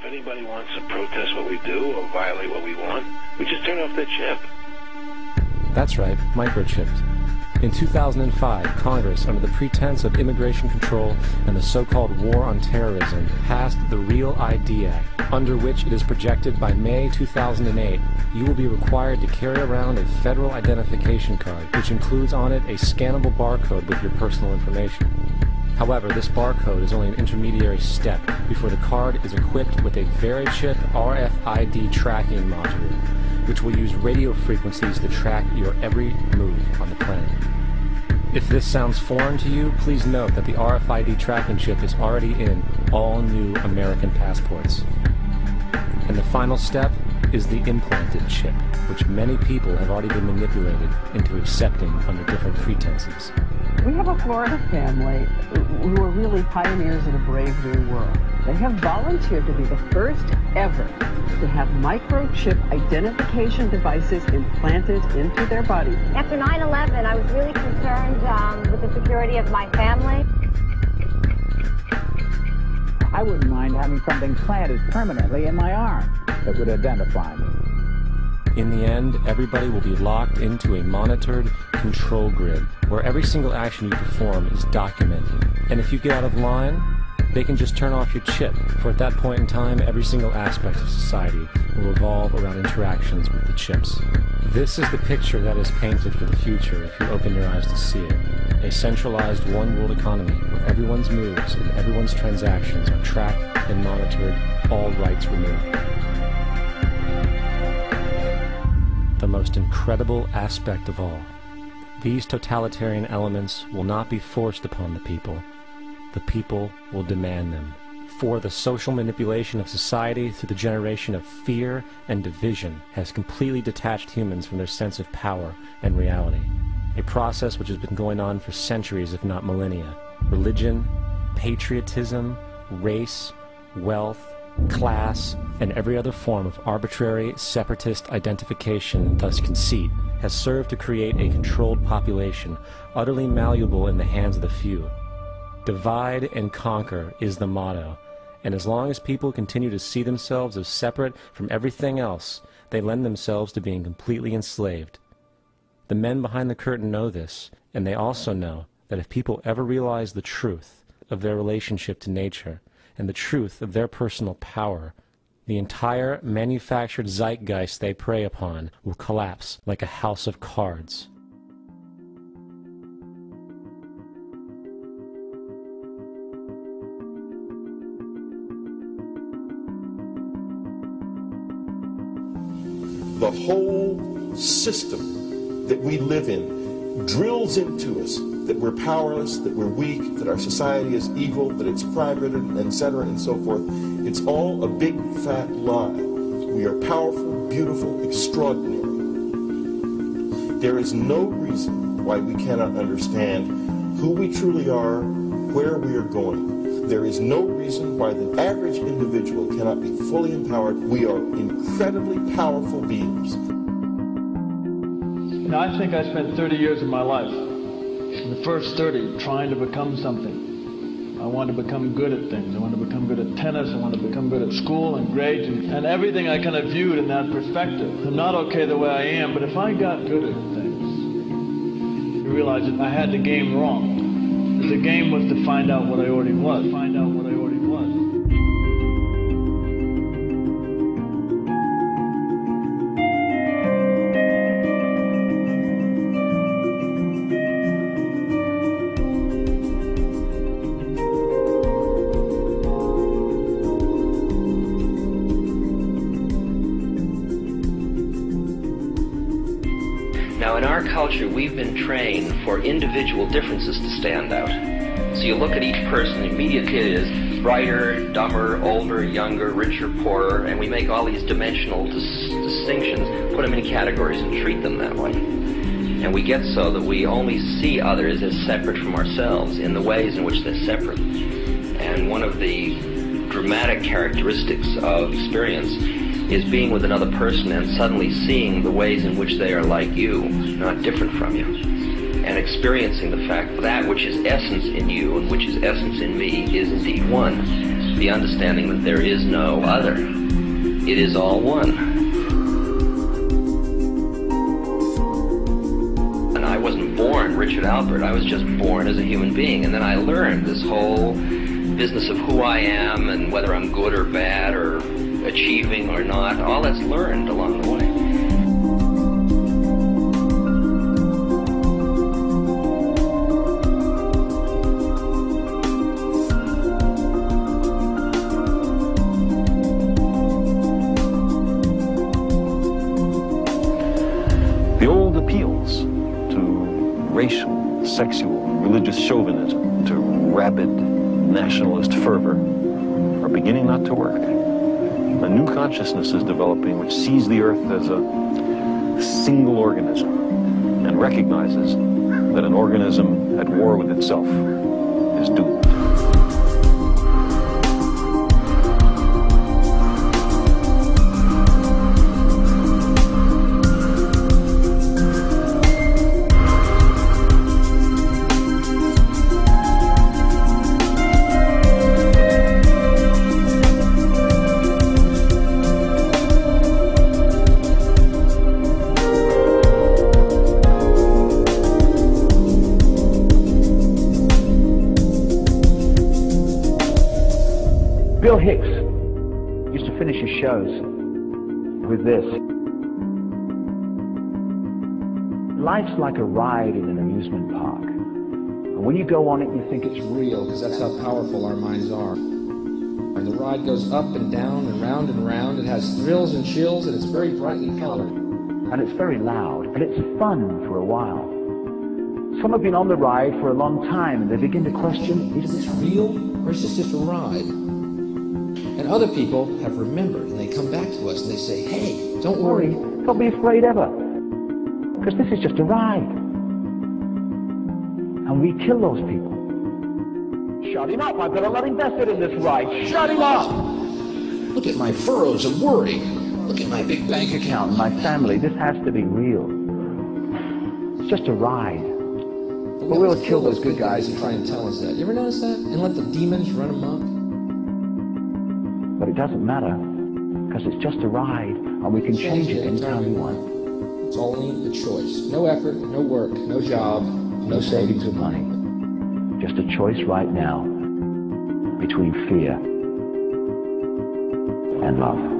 anybody wants to protest what we do or violate what we want, we just turn off their chip. That's right, microchipped. In 2005, Congress, under the pretense of immigration control and the so-called War on Terrorism, passed the Real ID Act, under which it is projected by May 2008, you will be required to carry around a federal identification card, which includes on it a scannable barcode with your personal information. However, this barcode is only an intermediary step before the card is equipped with a VeriChip RFID tracking module, which will use radio frequencies to track your every move on the planet. If this sounds foreign to you, please note that the RFID tracking chip is already in all new American passports. And the final step is the implanted chip, which many people have already been manipulated into accepting under different pretenses. We have a Florida family who are really pioneers of the brave new world. They have volunteered to be the first ever to have microchip identification devices implanted into their body. After 9/11, I was really concerned with the security of my family. I wouldn't mind having something planted permanently in my arm that would identify me. In the end, everybody will be locked into a monitored control grid where every single action you perform is documented. And if you get out of line, they can just turn off your chip, for at that point in time, every single aspect of society will revolve around interactions with the chips. This is the picture that is painted for the future if you open your eyes to see it. A centralized one-world economy where everyone's moves and everyone's transactions are tracked and monitored, all rights removed. The most incredible aspect of all, these totalitarian elements will not be forced upon the people. The people will demand them. For the social manipulation of society through the generation of fear and division has completely detached humans from their sense of power and reality. A process which has been going on for centuries, if not millennia. Religion, patriotism, race, wealth, class, and every other form of arbitrary, separatist identification, and thus conceit, has served to create a controlled population, utterly malleable in the hands of the few. Divide and conquer is the motto, and as long as people continue to see themselves as separate from everything else, they lend themselves to being completely enslaved. The men behind the curtain know this, and they also know that if people ever realize the truth of their relationship to nature, and the truth of their personal power, the entire manufactured zeitgeist they prey upon will collapse like a house of cards. The whole system that we live in drills into us that we're powerless, that we're weak, that our society is evil, that it's crime-ridden, etc., and so forth. It's all a big, fat lie. We are powerful, beautiful, extraordinary. There is no reason why we cannot understand who we truly are, where we are going. There is no reason why the average individual cannot be fully empowered. We are incredibly powerful beings. You know, I think I spent 30 years of my life, in the first 30, trying to become something. I wanted to become good at things. I wanted to become good at tennis. I wanted to become good at school and grades and everything I kind of viewed in that perspective. I'm not okay the way I am, but if I got good at things, you realize that I had the game wrong. The game was to find out what I already was. Find out what I already was. Now, in our culture, we've been trained for individual differences to stand out. So you look at each person, immediately it is brighter, dumber, older, younger, richer, poorer, and we make all these dimensional distinctions, put them in categories and treat them that way. And we get so that we only see others as separate from ourselves in the ways in which they're separate. And one of the dramatic characteristics of experience is being with another person and suddenly seeing the ways in which they are like you, not different from you, and experiencing the fact that which is essence in you and which is essence in me is indeed one. the understanding that there is no other. It is all one. And I wasn't born Richard Albert, I was just born as a human being. And then I learned this whole business of who I am and whether I'm good or bad or achieving or not. All that's learned along the way. The old appeals to racial, sexual, religious chauvinism, to rabid nationalist fervor are beginning not to work. A new consciousness is developing which sees the earth as a single organism and recognizes that an organism at war with itself is doomed. Bill Hicks used to finish his shows with this. Life's like a ride in an amusement park. And when you go on it, you think it's real, because that's how powerful our minds are. And the ride goes up and down and round and round. It has thrills and chills, and it's very brightly colored. and it's very loud, and it's fun for a while. Some have been on the ride for a long time, and they begin to question, is this real, or is this just a ride? And other people have remembered, and they come back to us, and they say, hey, don't worry. Don't be afraid ever, because this is just a ride. And we kill those people. Shut him up, I've got a lot invested in this ride. Shut him up! Look at my furrows of worry. Look at my big bank account. My family, this has to be real. It's just a ride. But we'll kill those good guys and try and tell us that. You ever notice that? And let the demons run amok? But it doesn't matter, because it's just a ride, and we can change it anytime we want. It's only a choice. No effort, no work, no job, no savings of money. Just a choice right now between fear and love.